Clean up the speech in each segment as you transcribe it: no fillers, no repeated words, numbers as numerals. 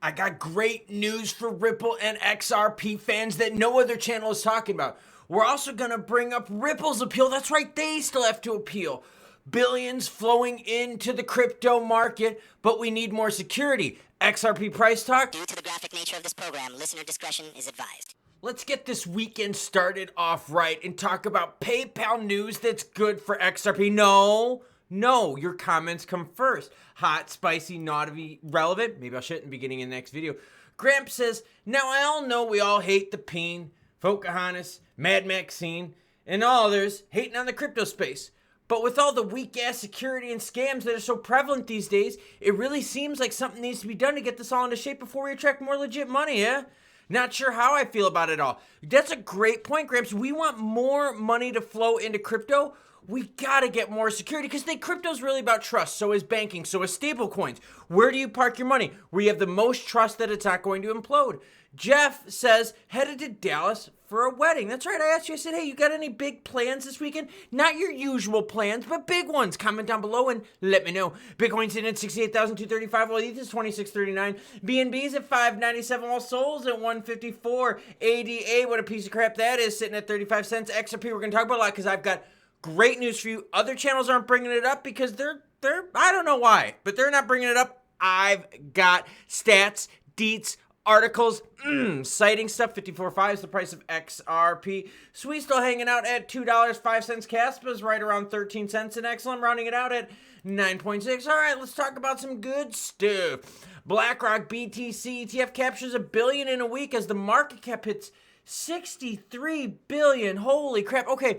I got great news for Ripple and XRP fans that no other channel is talking about. We're also going to bring up Ripple's appeal. That's right, they still have to appeal. Billions flowing into the crypto market, but we need more security. XRP price talk. Due to the graphic nature of this program, listener discretion is advised. Let's get this weekend started off right and talk about PayPal news that's good for XRP. No, your comments come first. Hot, spicy, naughty, relevant. Maybe I'll shit in the beginning of the next video. Gramps says, now I all know we all hate the Peen, Pocahontas, Mad Maxine, and all others hating on the crypto space. But with all the weak-ass security and scams that are so prevalent these days, it really seems like something needs to be done to get this all into shape before we attract more legit money, yeah? Not sure how I feel about it all. That's a great point, Gramps. We want more money to flow into crypto. We gotta get more security because crypto's really about trust. So is banking, so is stablecoins. Where do you park your money? Where you have the most trust that it's not going to implode. Jeff says, headed to Dallas for a wedding. That's right, I asked you, I said, hey, you got any big plans this weekend? Not your usual plans, but big ones. Comment down below and let me know. Bitcoin's sitting at 68,235, while ETH is 2639. BNB's at 597, while Sol's at 154. ADA, what a piece of crap that is, sitting at 35 cents. XRP, we're gonna talk about a lot because I've got great news for you. Other channels aren't bringing it up because they're I don't know why, but they're not bringing it up. I've got stats, deets, articles, citing stuff. 54.5 is the price of XRP. Sweet still hanging out at $2.05. Caspa's right around 13 cents. And XLM rounding it out at 9.6. All right, let's talk about some good stuff. BlackRock BTC ETF captures $1 billion in a week as the market cap hits 63 billion. Holy crap. Okay.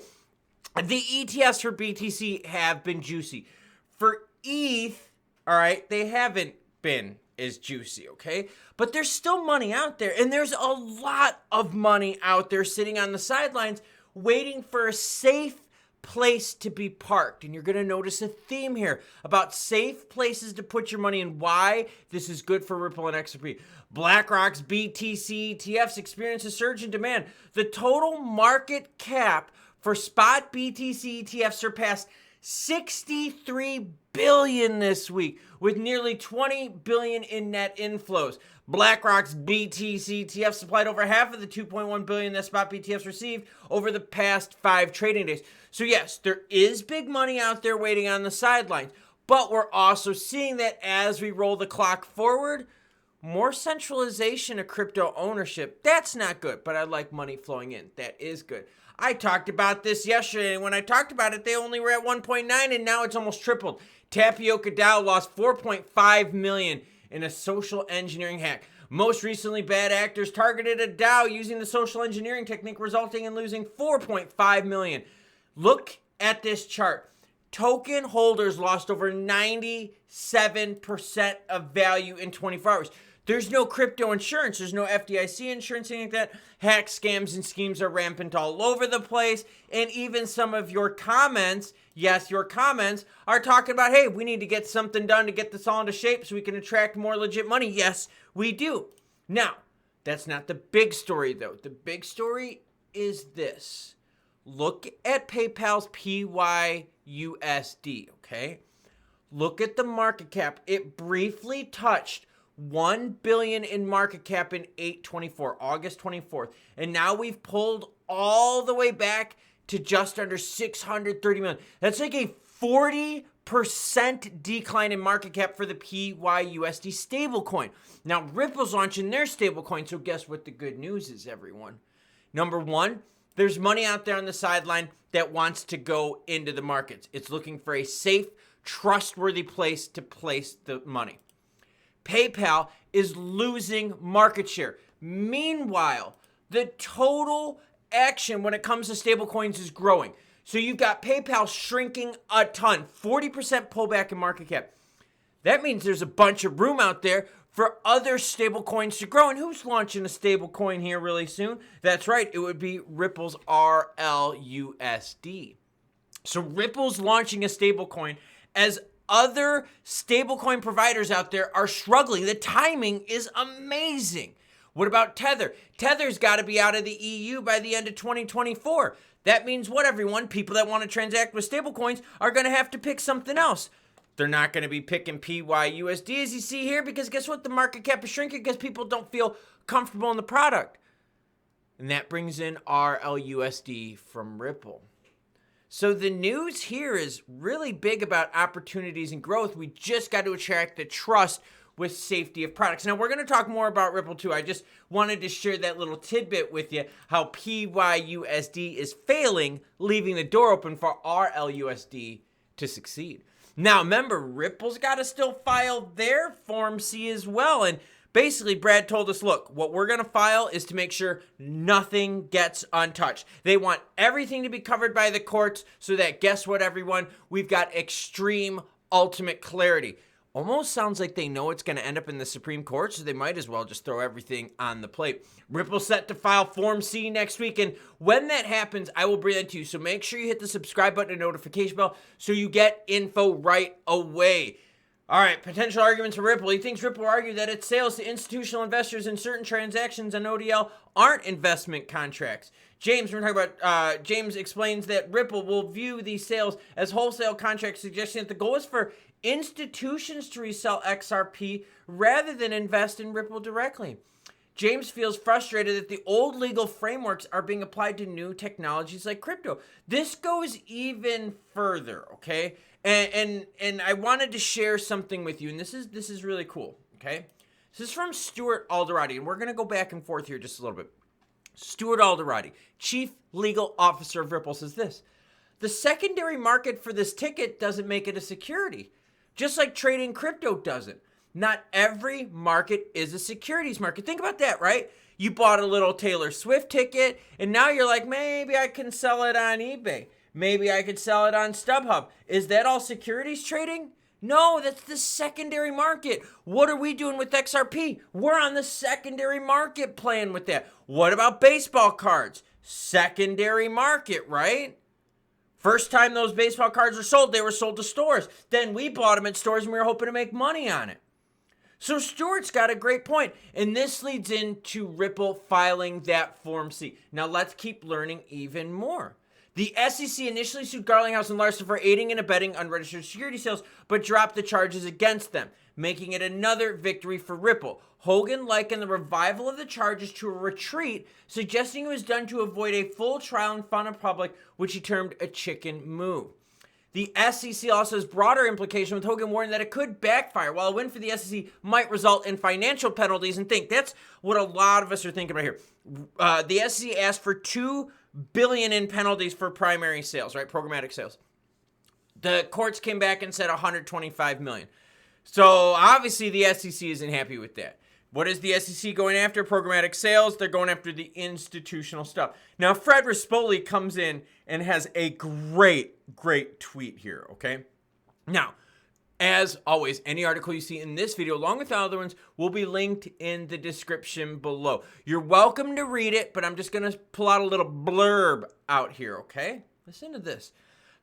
The ETFs for BTC have been juicy. For ETH, all right, they haven't been as juicy, okay? But there's still money out there, and there's a lot of money out there sitting on the sidelines waiting for a safe place to be parked. And you're going to notice a theme here about safe places to put your money and why this is good for Ripple and XRP. BlackRock's BTC ETFs experience a surge in demand. The total market cap for spot BTC ETFs surpassed 63 billion this week, with nearly 20 billion in net inflows. BlackRock's BTC ETF supplied over half of the 2.1 billion that spot BTFs received over the past 5 trading days. So yes, there is big money out there waiting on the sidelines, but we're also seeing that as we roll the clock forward, more centralization of crypto ownership. That's not good, but I like money flowing in. That is good. I talked about this yesterday, and when I talked about it, they only were at 1.9, and now it's almost tripled. Tapioca DAO lost 4.5 million in a social engineering hack. Most recently, bad actors targeted a DAO using the social engineering technique, resulting in losing 4.5 million. Look at this chart. Token holders lost over 97% of value in 24 hours. There's no crypto insurance. There's no FDIC insurance, anything like that. Hacks, scams, and schemes are rampant all over the place. And even some of your comments, yes, your comments, are talking about, hey, we need to get something done to get this all into shape so we can attract more legit money. Yes, we do. Now, that's not the big story, though. The big story is this. Look at PayPal's PYUSD, okay? Look at the market cap. It briefly touched 1 billion in market cap in August 24th. And now we've pulled all the way back to just under 630 million. That's like a 40% decline in market cap for the PYUSD stablecoin. Now, Ripple's launching their stablecoin, so guess what the good news is, everyone? Number one, there's money out there on the sideline that wants to go into the markets. It's looking for a safe, trustworthy place to place the money. PayPal is losing market share. Meanwhile, the total action when it comes to stablecoins is growing. So you've got PayPal shrinking a ton, 40% pullback in market cap. That means there's a bunch of room out there for other stablecoins to grow. And who's launching a stablecoin here really soon? That's right, it would be Ripple's RLUSD. So Ripple's launching a stablecoin as other stablecoin providers out there are struggling. The timing is amazing. What about Tether? Tether's got to be out of the EU by the end of 2024. That means what, everyone? People that want to transact with stablecoins are going to have to pick something else. They're not going to be picking PYUSD as you see here because guess what? The market cap is shrinking because people don't feel comfortable in the product. And that brings in RLUSD from Ripple. So the news here is really big about opportunities and growth. We just got to attract the trust with safety of products. Now, we're going to talk more about Ripple too. I just wanted to share that little tidbit with you, how PYUSD is failing, leaving the door open for RLUSD to succeed. Now, remember, Ripple's got to still file their Form C as well. And basically, Brad told us, look, what we're going to file is to make sure nothing gets untouched. They want everything to be covered by the courts so that, guess what, everyone? We've got extreme ultimate clarity. Almost sounds like they know it's going to end up in the Supreme Court, so they might as well just throw everything on the plate. Ripple's set to file Form C next week, and when that happens, I will bring that to you. So make sure you hit the subscribe button and notification bell so you get info right away. All right, potential arguments for Ripple. He thinks Ripple argued that its sales to institutional investors in certain transactions on ODL aren't investment contracts. James, we're talking about, James explains that Ripple will view these sales as wholesale contracts, suggesting that the goal is for institutions to resell XRP rather than invest in Ripple directly. James feels frustrated that the old legal frameworks are being applied to new technologies like crypto. This goes even further, okay? And I wanted to share something with you, and this is really cool, okay? This is from Stuart Alderati, and we're going to go back and forth here just a little bit. Stuart Alderati, Chief Legal Officer of Ripple, says this: the secondary market for this ticket doesn't make it a security, just like trading crypto doesn't. Not every market is a securities market. Think about that, right? You bought a little Taylor Swift ticket, and now you're like, maybe I can sell it on eBay. Maybe I could sell it on StubHub. Is that all securities trading? No, that's the secondary market. What are we doing with XRP? We're on the secondary market playing with that. What about baseball cards? Secondary market, right? First time those baseball cards were sold, they were sold to stores. Then we bought them at stores and we were hoping to make money on it. So Stuart's got a great point, and this leads into Ripple filing that Form C. Now let's keep learning even more. The SEC initially sued Garlinghouse and Larson for aiding and abetting unregistered security sales, but dropped the charges against them, making it another victory for Ripple. Hogan likened the revival of the charges to a retreat, suggesting it was done to avoid a full trial in front of public, which he termed a chicken move. The SEC also has broader implication, with Hogan warning that it could backfire. While a win for the SEC might result in financial penalties, and that's what a lot of us are thinking about here. The SEC asked for $2 billion in penalties for primary sales, right? Programmatic sales. The courts came back and said $125 million. So obviously the SEC isn't happy with that. What is the SEC going after? Programmatic sales. They're going after the institutional stuff. Now, Fred Rispoli comes in and has a great tweet here, okay? Now, as always, any article you see in this video, along with the other ones, will be linked in the description below. You're welcome to read it, but I'm just going to pull out a little blurb out here, okay? Listen to this.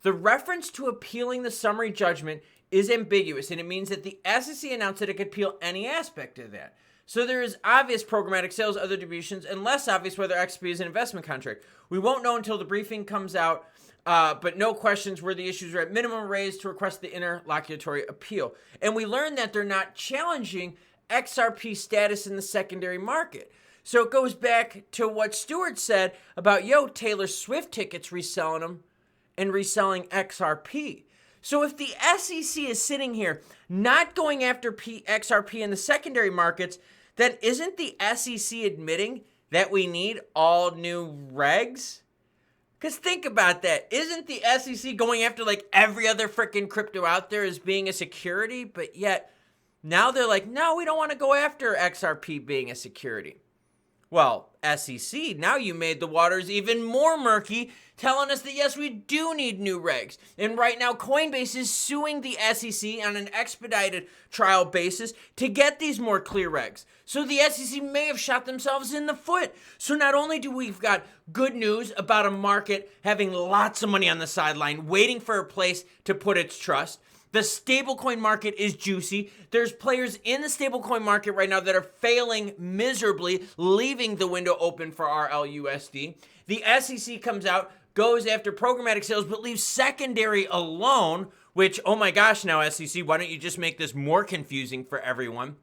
The reference to appealing the summary judgment is ambiguous, and it means that the SEC announced that it could appeal any aspect of that. So there is obvious programmatic sales, other distributions, and less obvious whether XP is an investment contract. We won't know until the briefing comes out, but no questions where the issues are at minimum raised to request the interlocutory appeal. And we learned that they're not challenging XRP status in the secondary market. So it goes back to what Stuart said about, Taylor Swift tickets, reselling them and reselling XRP. So if the SEC is sitting here not going after XRP in the secondary markets, then isn't the SEC admitting that we need all new regs? Because think about that. Isn't the SEC going after like every other freaking crypto out there as being a security? But yet now they're like, no, we don't want to go after XRP being a security. Well, SEC, now you made the waters even more murky, telling us that yes, we do need new regs. And right now, Coinbase is suing the SEC on an expedited trial basis to get these more clear regs. So the SEC may have shot themselves in the foot. So not only do we've got good news about a market having lots of money on the sideline, waiting for a place to put its trust, the stablecoin market is juicy. There's players in the stablecoin market right now that are failing miserably, leaving the window open for RLUSD. The SEC comes out, goes after programmatic sales, but leaves secondary alone. which, oh my gosh, now SEC, why don't you just make this more confusing for everyone?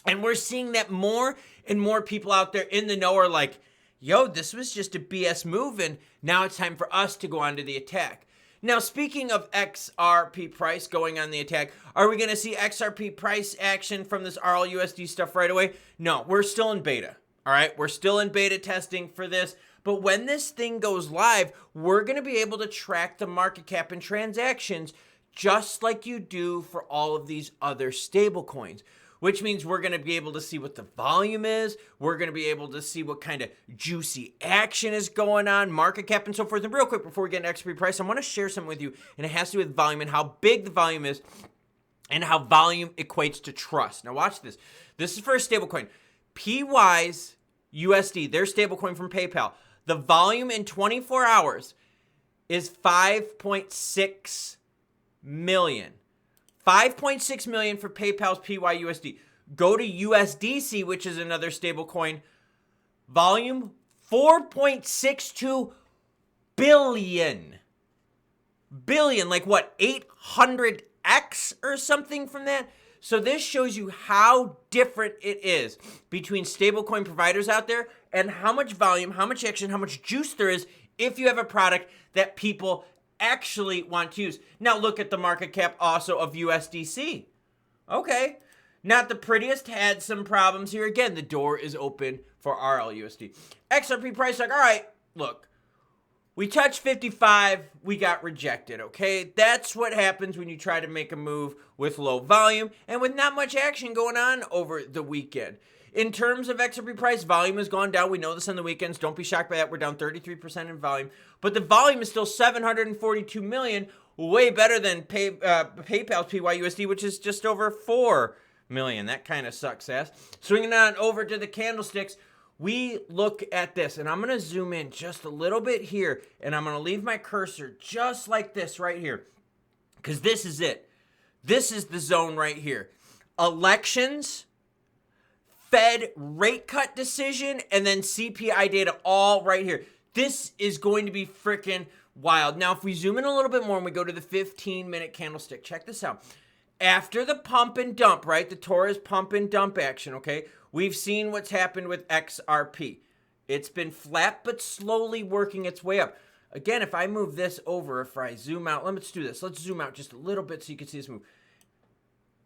And we're seeing that more and more people out there in the know are like, yo, this was just a BS move, and now it's time for us to go on to the attack. Now, speaking of XRP price going on the attack, are we going to see XRP price action from this RLUSD stuff right away? No, we're still in beta, all right? We're still in beta testing for this, but when this thing goes live, we're going to be able to track the market cap and transactions just like you do for all of these other stable coins, which means we're going to be able to see what the volume is. We're going to be able to see what kind of juicy action is going on, market cap, and so forth. And real quick, before we get into XRP price, I want to share something with you, and it has to do with volume and how big the volume is and how volume equates to trust. Now watch this. This is for a stablecoin. PY's USD, their stablecoin from PayPal. The volume in 24 hours is 5.6 million. 5.6 million for PayPal's PYUSD. Go to USDC, which is another stable coin. Volume 4.62 billion. Billion, like what, 800x or something from that? So this shows you how different it is between stablecoin providers out there and how much volume, how much action, how much juice there is if you have a product that people actually want to use. Now look at the market cap also of USDC. Okay, not the prettiest, had some problems here. Again, the door is open for RLUSD. XRP price, like, all right, look, we touched 55, we got rejected, okay? That's what happens when you try to make a move with low volume and with not much action going on over the weekend. In terms of XRP price, volume has gone down. We know this on the weekends. Don't be shocked by that. We're down 33% in volume. But the volume is still 742 million, way better than PayPal's PYUSD, which is just over 4 million. That kind of sucks ass. Swinging on over to the candlesticks, we look at this, and I'm going to zoom in just a little bit here, and I'm going to leave my cursor just like this right here, because this is it. This is the zone right here. Elections, Fed rate cut decision, and then CPI data all right here. This is going to be freaking wild. Now, if we zoom in a little bit more and we go to the 15-minute candlestick, check this out. After the pump and dump, right, the Torres pump and dump action, okay, we've seen what's happened with XRP. It's been flat but slowly working its way up. Again, if I move this over, if I zoom out, let's do this. Let's zoom out just a little bit so you can see this move.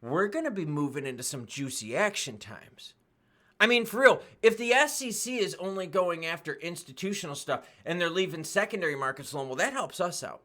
We're going to be moving into some juicy action times. I mean, for real, if the SEC is only going after institutional stuff and they're leaving secondary markets alone, well, that helps us out.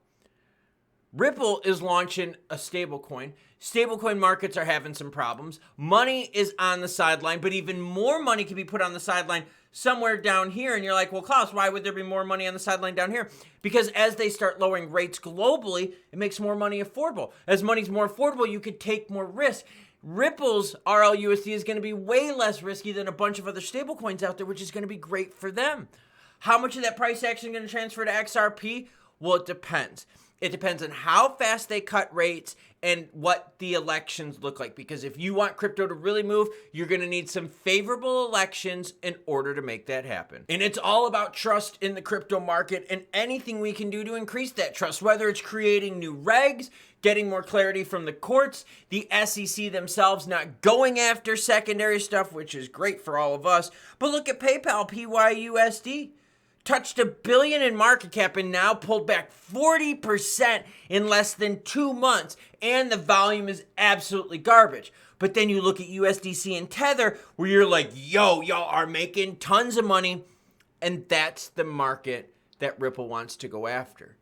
Ripple is launching a stablecoin. Stablecoin markets are having some problems. Money is on the sideline, but even more money can be put on the sideline somewhere down here. And you're like, well, Klaus, why would there be more money on the sideline down here? Because as they start lowering rates globally, it makes more money affordable. As money's more affordable, you could take more risk. Ripple's RLUSD is going to be way less risky than a bunch of other stablecoins out there, which is going to be great for them. How much of that price action is going to transfer to XRP? Well, it depends. It depends on how fast they cut rates and what the elections look like. Because if you want crypto to really move, you're going to need some favorable elections in order to make that happen. And it's all about trust in the crypto market and anything we can do to increase that trust, whether it's creating new regs, getting more clarity from the courts, the SEC themselves not going after secondary stuff, which is great for all of us. But look at PayPal, PYUSD. Touched $1 billion in market cap and now pulled back 40% in less than 2 months. And the volume is absolutely garbage. But then you look at USDC and Tether where you're like, yo, y'all are making tons of money. And that's the market that Ripple wants to go after.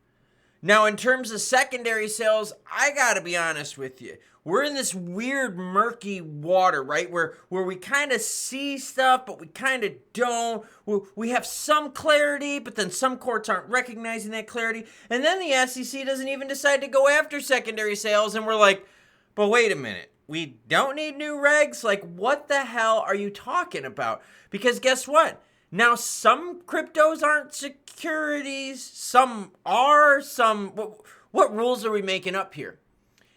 Now, in terms of secondary sales, I gotta be honest with you. We're in this weird murky water, right? Where we kind of see stuff, but we kind of don't. We have some clarity, but then some courts aren't recognizing that clarity. And then the SEC doesn't even decide to go after secondary sales. And we're like, but wait a minute. We don't need new regs? Like, what the hell are you talking about? Because guess what? Now, some cryptos aren't securities. Some are. What rules are we making up here?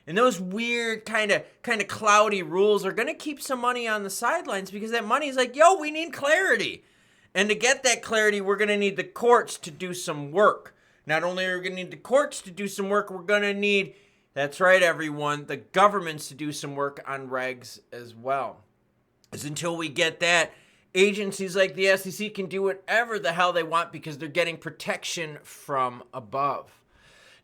And those weird kind of cloudy rules are going to keep some money on the sidelines because that money is like, yo, we need clarity. And to get that clarity, we're going to need the courts to do some work. Not only are we going to need the courts to do some work, we're going to need That's right, everyone. The government's to do some work on regs as well. Because until we get that, agencies like the SEC can do whatever the hell they want because they're getting protection from above.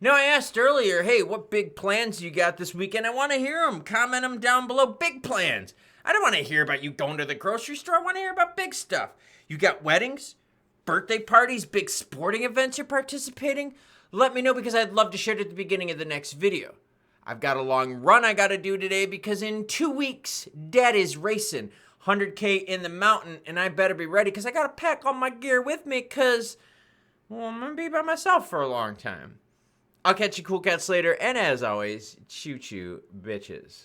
Now, I asked earlier, hey, what big plans you got this weekend? I want to hear them. Comment them down below. Big plans. I don't want to hear about you going to the grocery store. I want to hear about big stuff. You got weddings, birthday parties, big sporting events you're participating? Let me know because I'd love to share it at the beginning of the next video. I've got a long run I got to do today because in 2 weeks, Dad is racing 100K in the mountain, and I better be ready because I got to pack all my gear with me because, well, I'm going to be by myself for a long time. I'll catch you cool cats later, and as always, choo-choo, bitches.